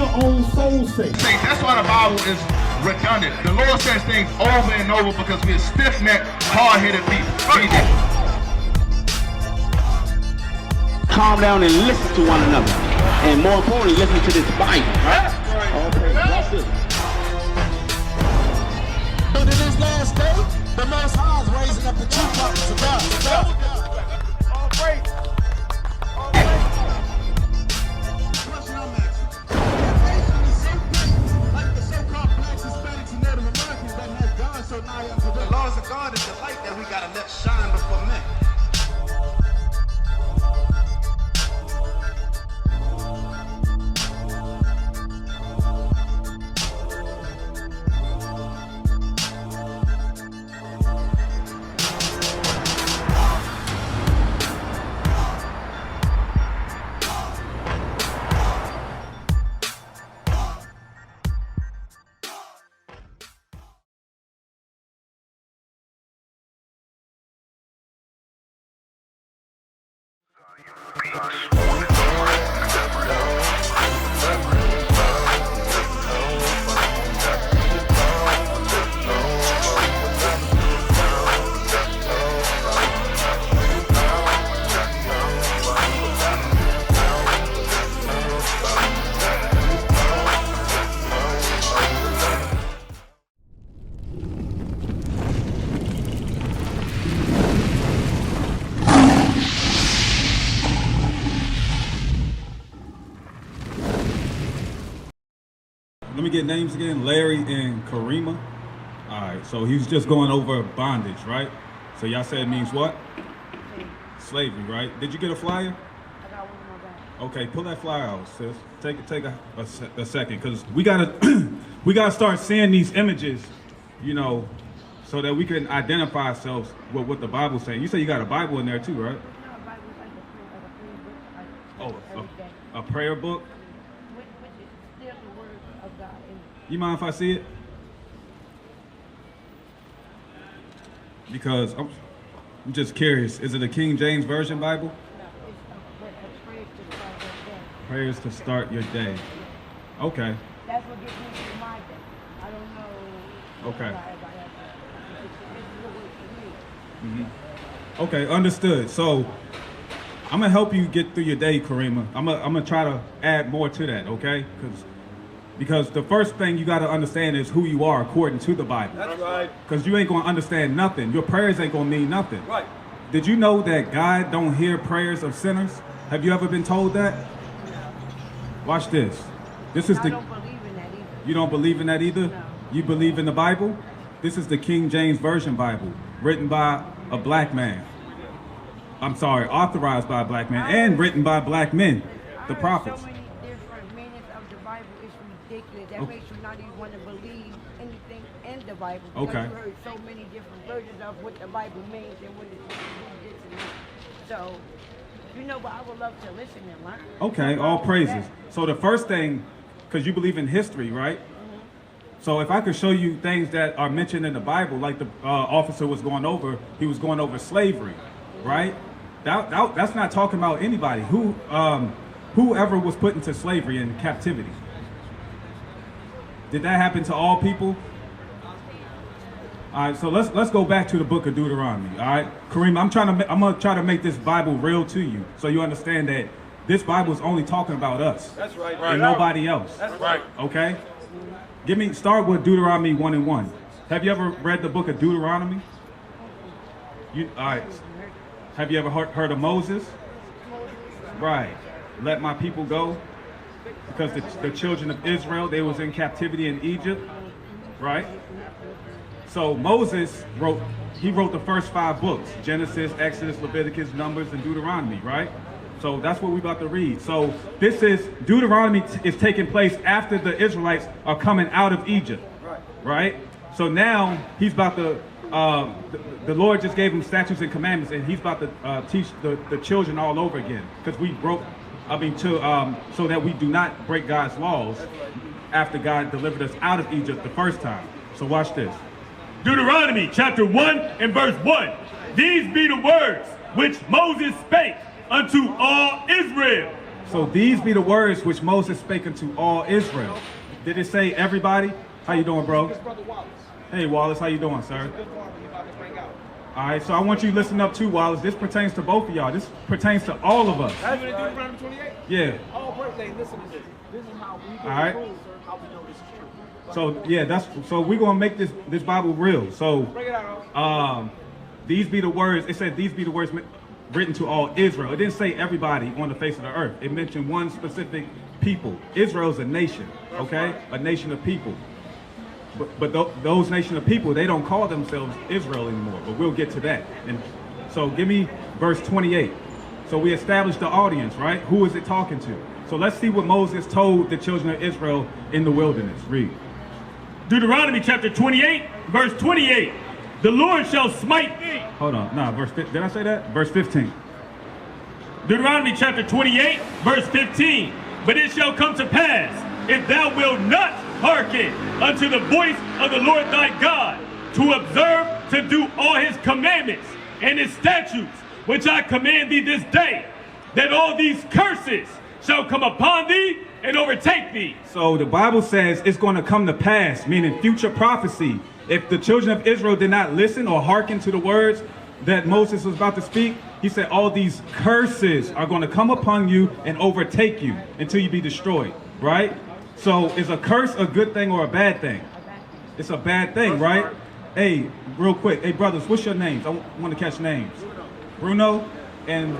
your own soul's sake. That's why the Bible is redundant. The Lord says things over and over because we're stiff-necked, hard-headed people. Calm down and listen to one another. And more importantly, listen to this Bible. Right? Okay, watch this. But in this last day, the Most High is raising up the true prophets of God. All praise. Question I'm asking. If nation is so great, like the so-called blacks, Hispanics, and Native Americans that have God so nigh unto them. The laws of God is the light that we gotta let shine before men. Let me get names again. Larry and Karima. All right, so he's just going over bondage, right? So y'all said it means what? Slavery, right? Did you get a flyer? I got one in my bag. Okay, pull that flyer out, sis. Take a second, because we gotta we gotta start seeing these images, you know, so that we can identify ourselves with what the Bible's saying. You say you got a Bible in there too, right? No, a Bible is like a prayer book. Oh, a prayer book. Which is still the word of God. You mind if I see it? Because I'm just curious. Is it a King James Version Bible? No, it's a prayer to start your day. Prayers to start your day. Okay. That's what gets me through my day. I don't know. Okay. This is what works for me. Okay, understood. So I'm gonna help you get through your day, Karima. I'm gonna try to add more to that, okay? Because the first thing you got to understand is who you are according to the Bible. That's right. Because you ain't going to understand nothing. Your prayers ain't going to mean nothing. Right. Did you know that God don't hear prayers of sinners? Have you ever been told that? Watch this. This is I the. don't believe in that either. You don't believe in that either? No. You believe in the Bible? This is the King James Version Bible, written by a black man. I'm sorry, authorized by a black man and written by black men, the prophets. So many different meanings of the Bible. It's ridiculous. That makes you not even want to believe anything in the Bible. Because Okay. you heard so many different versions of what the Bible means and what it means. So, you know, but I would love to listen and learn. Okay, all praises. So the first thing, because you believe in history, right? So if I could show you things that are mentioned in the Bible, like the officer was going over, he was going over slavery, right? That's not talking about anybody. Whoever was put into slavery and captivity. Did that happen to all people? All right, so let's go back to the book of Deuteronomy. All right, Kareem, I'm gonna try to make this Bible real to you, so you understand that this Bible is only talking about us. That's right. And nobody else. That's right. Okay. Start with Deuteronomy 1:1. Have you ever read the book of Deuteronomy? All right. Have you ever heard of Moses? Right. Let my people go. Because the children of Israel, they was in captivity in Egypt. Right? So Moses wrote the first 5 books. Genesis, Exodus, Leviticus, Numbers, and Deuteronomy, right? So that's what we're about to read. So this is, Deuteronomy is taking place after the Israelites are coming out of Egypt. Right? So now he's about to, the Lord just gave him statutes and commandments, and he's about to teach the children all over again. Because we broke, so that we do not break God's laws after God delivered us out of Egypt the first time. So watch this. Deuteronomy chapter 1 and verse 1. These be the words which Moses spake unto all Israel, So these be the words which Moses spake unto all Israel. Did it say everybody? How you doing, bro? Hey, Wallace, how you doing, sir? All right, so I want you to listen up too, Wallace. This pertains to both of y'all. This pertains to all of us. That's right. Deuteronomy 28? Yeah. Oh, birthday, listen to this. This is how we All right. how we know this is true. So yeah, so we're gonna make this Bible real. So Bring it out. these be the words. It said these be the words written to all Israel. It didn't say everybody on the face of the earth. It mentioned one specific people. Israel's a nation, okay? A nation of people. But those nation of people, they don't call themselves Israel anymore. But we'll get to that. And so give me verse 28. So we established the audience, right? Who is it talking to? So let's see what Moses told the children of Israel in the wilderness. Read. Deuteronomy chapter 28, verse 28. The Lord shall smite thee. Hold on. Nah, did I say that? Verse 15. Deuteronomy chapter 28, verse 15. But it shall come to pass, if thou wilt not hearken unto the voice of the Lord thy God, to observe to do all his commandments and his statutes, which I command thee this day, that all these curses shall come upon thee and overtake thee. So the Bible says it's going to come to pass, meaning future prophecy. If the children of Israel did not listen or hearken to the words that Moses was about to speak, he said all these curses are going to come upon you and overtake you until you be destroyed, right? So is a curse a good thing or a bad thing? It's a bad thing, right? Hey, real quick. Hey, brothers, what's your names? I want to catch names. Bruno and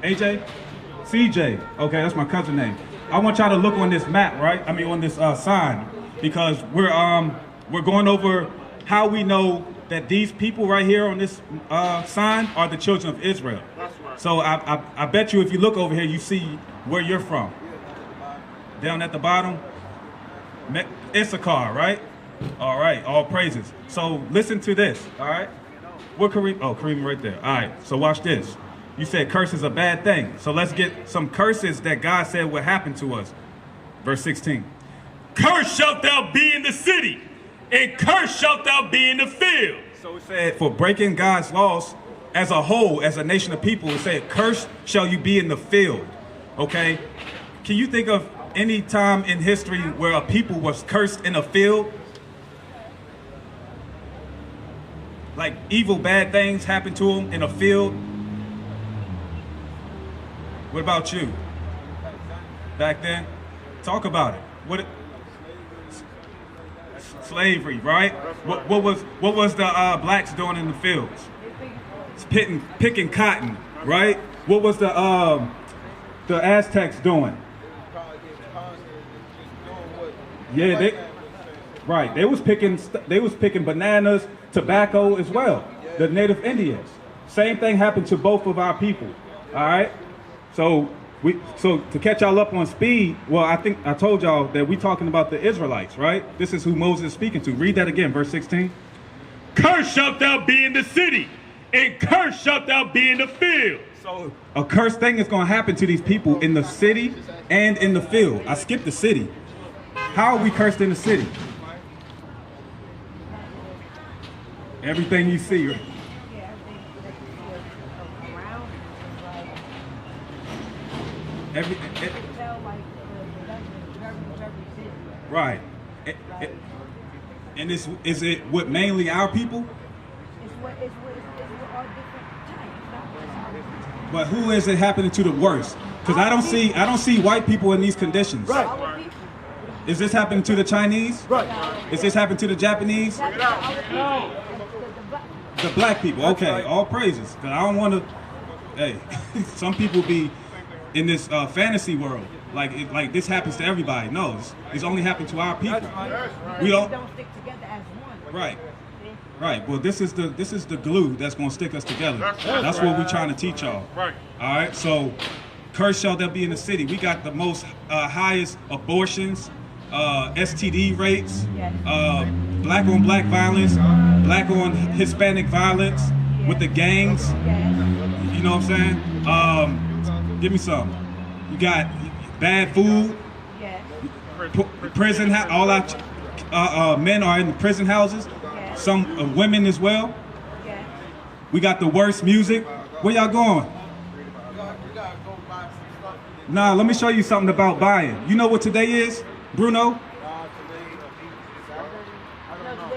AJ? CJ. Okay, that's my cousin name. I want y'all to look on this map, right? I mean, on this sign, because we're going over how we know that these people right here on this sign are the children of Israel. So I bet you if you look over here, you see where you're from. Down at the bottom, Issachar, right? All right, all praises. So listen to this, all right? What Kareem? Oh, Kareem right there. All right, so watch this. You said curse is a bad thing. So let's get some curses that God said would happen to us. Verse 16. Cursed shalt thou be in the city, and cursed shalt thou be in the field. So it said for breaking God's laws as a whole, as a nation of people, it said, cursed shall you be in the field, okay? Can you think of any time in history where a people was cursed in a field? Like evil, bad things happened to them in a field? What about you? Back then? Talk about it. Slavery, right? What was the blacks doing in the fields? It's picking cotton, right? What was the Aztecs doing? Yeah, they was picking bananas, tobacco as well. The native Indians. Same thing happened to both of our people. All right. So to catch y'all up on speed, well, I think I told y'all that we talking about the Israelites, right? This is who Moses is speaking to. Read that again, verse 16. Cursed shalt thou be in the city, and cursed shalt thou be in the field. So a cursed thing is going to happen to these people in the city and in the field. I skipped the city. How are we cursed in the city? Everything you see. Yeah, everything that you see around is like, you can tell like the very city. Right. And is it what mainly our people? It's what all different types. But who is it happening to the worst? Because I don't see white people in these conditions. Right. Our people. Is this happening to the Chinese? Right. Is this happening to the Japanese? The black people. Okay, all praises. Because I don't want to. Hey, some people be in this fantasy world. Like this happens to everybody. No, it's only happened to our people. We don't stick together as one. Right. Right. Well, this is the glue that's going to stick us together. That's what we're trying to teach y'all. Right. All right. So, cursed shall there be in the city. We got the most highest abortions, STD rates, black on black violence, black on Hispanic violence with the gangs. You know what I'm saying? Give me some. You got bad food. Prison. All our men are in the prison houses. Some women as well. We got the worst music. Where y'all going? Nah, let me show you something about buying. You know what today is, Bruno? No, today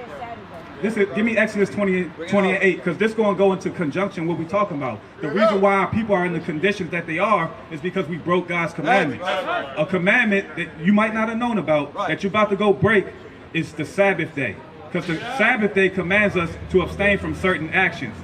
is Saturday. This is, give me Exodus 28, because this is going to go into conjunction what we're talking about. The reason why our people are in the conditions that they are is because we broke God's commandments. A commandment that you might not have known about, that you're about to go break, is the Sabbath day. Because the Sabbath day commands us to abstain from certain actions.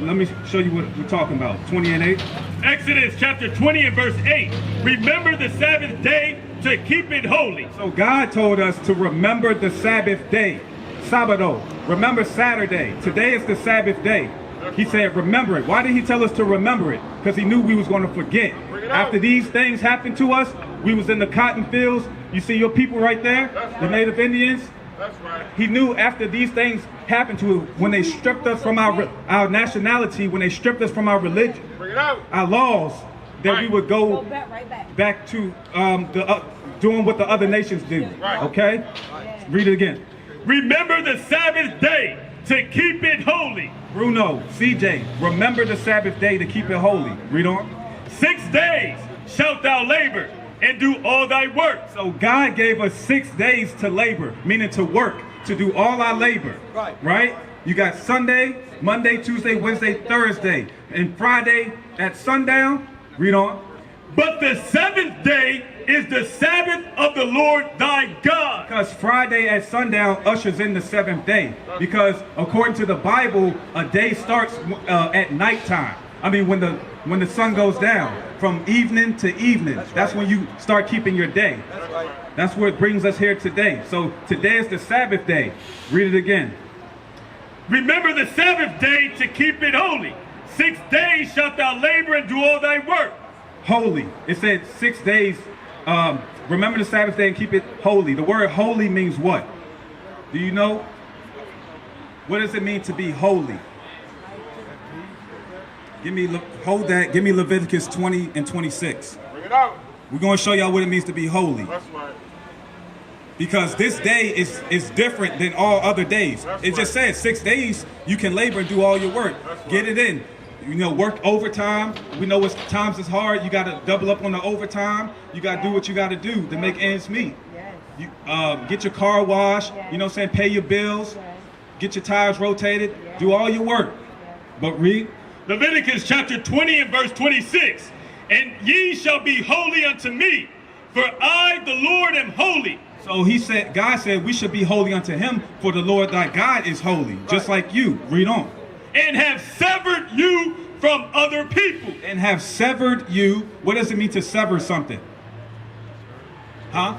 Let me show you what we're talking about. 20 and 8. Exodus chapter 20 and verse 8. Remember the Sabbath day to keep it holy. So God told us to remember the Sabbath day. Sabado. Remember Saturday. Today is the Sabbath day. He said remember it. Why did he tell us to remember it? Because he knew we was going to forget. After these things happened to us, we was in the cotton fields. You see your people right there, the Native Indians. That's right. He knew after these things happened to us, when they stripped us from our nationality, when they stripped us from our religion, Bring it out. our laws, that we would Go go right back. back to doing what the other nations do. Right. Okay? Read it again. Remember the Sabbath day to keep it holy. Bruno, CJ, remember the Sabbath day to keep it holy. Read on. 6 days shalt thou labor and do all thy work. So God gave us 6 days to labor, meaning to work, to do all our labor. Right? You got Sunday, Monday, Tuesday, Wednesday, Thursday, and Friday at sundown. Read on. But the seventh day is the Sabbath of the Lord thy God. Because Friday at sundown ushers in the 7th day. Because according to the Bible, a day starts at nighttime. I mean, when the sun goes down, from evening to evening. That's when you start keeping your day. That's what brings us here today. So today is the Sabbath day. Read it again. Remember the Sabbath day to keep it holy. 6 days shalt thou labor and do all thy work. Holy. It said 6 days. Remember the Sabbath day and keep it holy. The word holy means what? Do you know? What does it mean to be holy? Hold that. Give me Leviticus 20 and 26. Bring it out. We're going to show y'all what it means to be holy. That's right. Because this day is different than all other days. It just says 6 days you can labor and do all your work. Get it in. You know, work overtime. We know what times is hard. You got to double up on the overtime. You got to do what you got to do to make ends meet. You get your car washed. You know what I'm saying? Pay your bills. Get your tires rotated. Do all your work. But read. Leviticus chapter 20 and verse 26. And ye shall be holy unto me, for I, the Lord, am holy. So he said, God said we should be holy unto him, for the Lord thy God is holy, just like you. Read on. And have severed you from other people. And have severed you. What does it mean to sever something? Huh?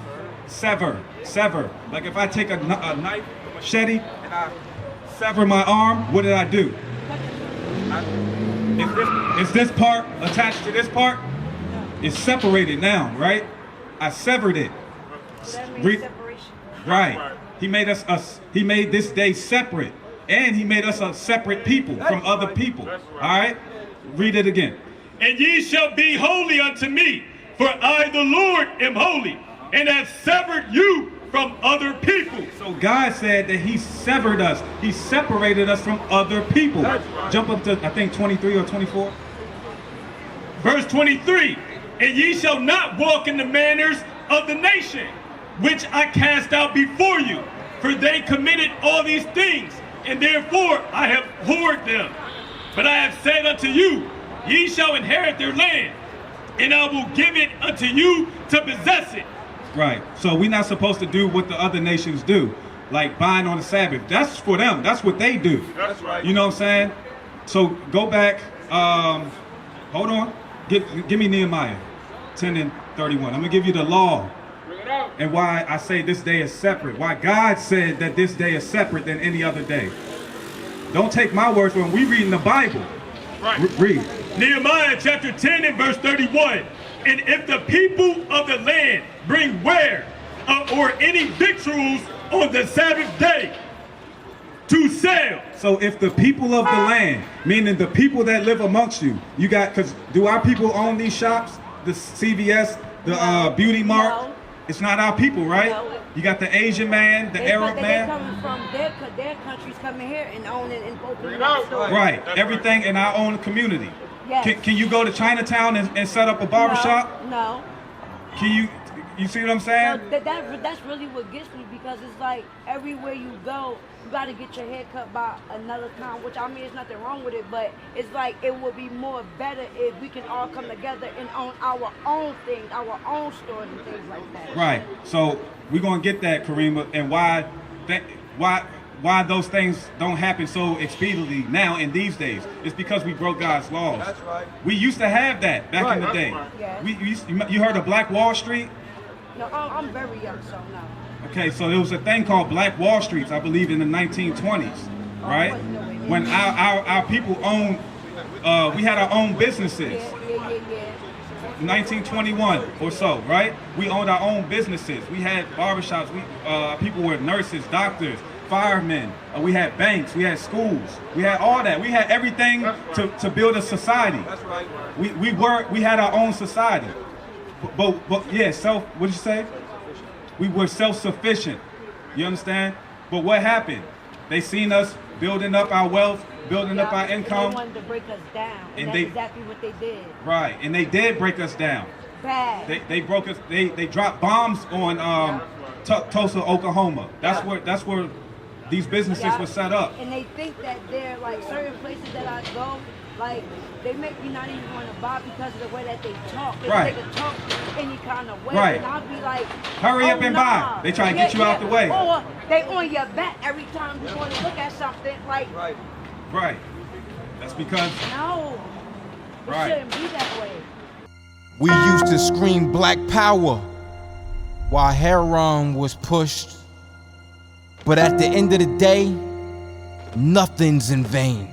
Sever. Sever. Like if I take a knife, a machete, and I sever my arm, what did I do? Is this part attached to this part? It's separated now, right? I severed it. That means separation. Right. He made he made this day separate. And he made us a separate people from other people. All right? Read it again. And ye shall be holy unto me, for I, the Lord, am holy, and have severed you from other people. So God said that he severed us. He separated us from other people. Jump up to, I think, 23 or 24. Verse 23. And ye shall not walk in the manners of the nation, which I cast out before you, for they committed all these things, and therefore I have abhorred them. But I have said unto you, ye shall inherit their land, and I will give it unto you to possess it. Right. So we're not supposed to do what the other nations do, like buying on the Sabbath. That's for them. That's what they do. That's right. You know what I'm saying? So go back. Hold on. Give me Nehemiah 10 and 31. I'm going to give you the law. Bring it out. And why I say this day is separate. Why God said that this day is separate than any other day. Don't take my words when we read in the Bible. Right. Read. Nehemiah chapter 10 and verse 31. And if the people of the land bring ware or any victuals on the Sabbath day to sell. So if the people of the land, meaning the people that live amongst you, you got, because do our people own these shops? The CVS, the Beauty Mart? No. It's not our people, right? No. You got the Asian man, the Arab They're man. coming from their countries coming here and owning and opening it out. up stores. Right, everything in our own community. Yes. Can you go to Chinatown and set up a barbershop? No. You see what I'm saying? So that's really what gets me, because it's like everywhere you go, you got to get your hair cut by another time, which I mean, there's nothing wrong with it, but it's like it would be more better if we can all come together and own our own things, our own stores and things like that. Right. So we're going to get that, Karima, and why those things don't happen so expediently now in these days. It's because we broke God's laws. That's right. We used to have that back in the day. Yes. You heard of Black Wall Street? No, I'm very young, so no. Okay, so there was a thing called Black Wall Streets, I believe, in the 1920s, right? When our people owned, we had our own businesses. Yeah. 1921 or so, right? We owned our own businesses. We had barbershops. People were nurses, doctors, firemen. We had banks. We had schools. We had all that. We had everything to build a society. That's right. We had our own society. But yeah, what did you say? We were self-sufficient. You understand? But what happened? They seen us building up our wealth, building up our income. They wanted to break us down, and that's exactly what they did. Right, and they did break us down. Bad. They broke us. They dropped bombs on Tulsa, Oklahoma. That's where these businesses were set up. And they think that they're like certain places that I go, like they make me not even want to buy because of the way that they talk. They can talk any kind of way. Right. And I'll be like, hurry up and buy. They try to get you out the way. Or they on your back every time you want to look at something. Like, right. That's because no, it shouldn't be that way. We used to scream Black Power while heroin was pushed. But at the end of the day, nothing's in vain.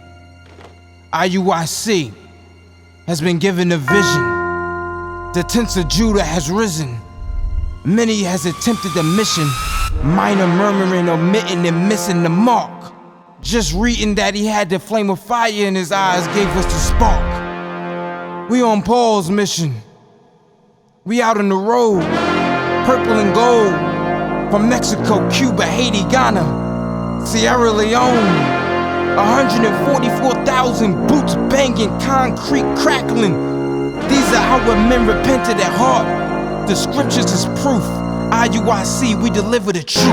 IUIC has been given a vision. The tents of Judah has risen. Many has attempted the mission, minor murmuring, omitting, and missing the mark. Just reading that he had the flame of fire in his eyes gave us the spark. We on Paul's mission. We out on the road, purple and gold, from Mexico, Cuba, Haiti, Ghana, Sierra Leone. 144,000 boots banging, concrete crackling. These are our men repented at heart. The scriptures is proof. IUIC, we deliver the truth.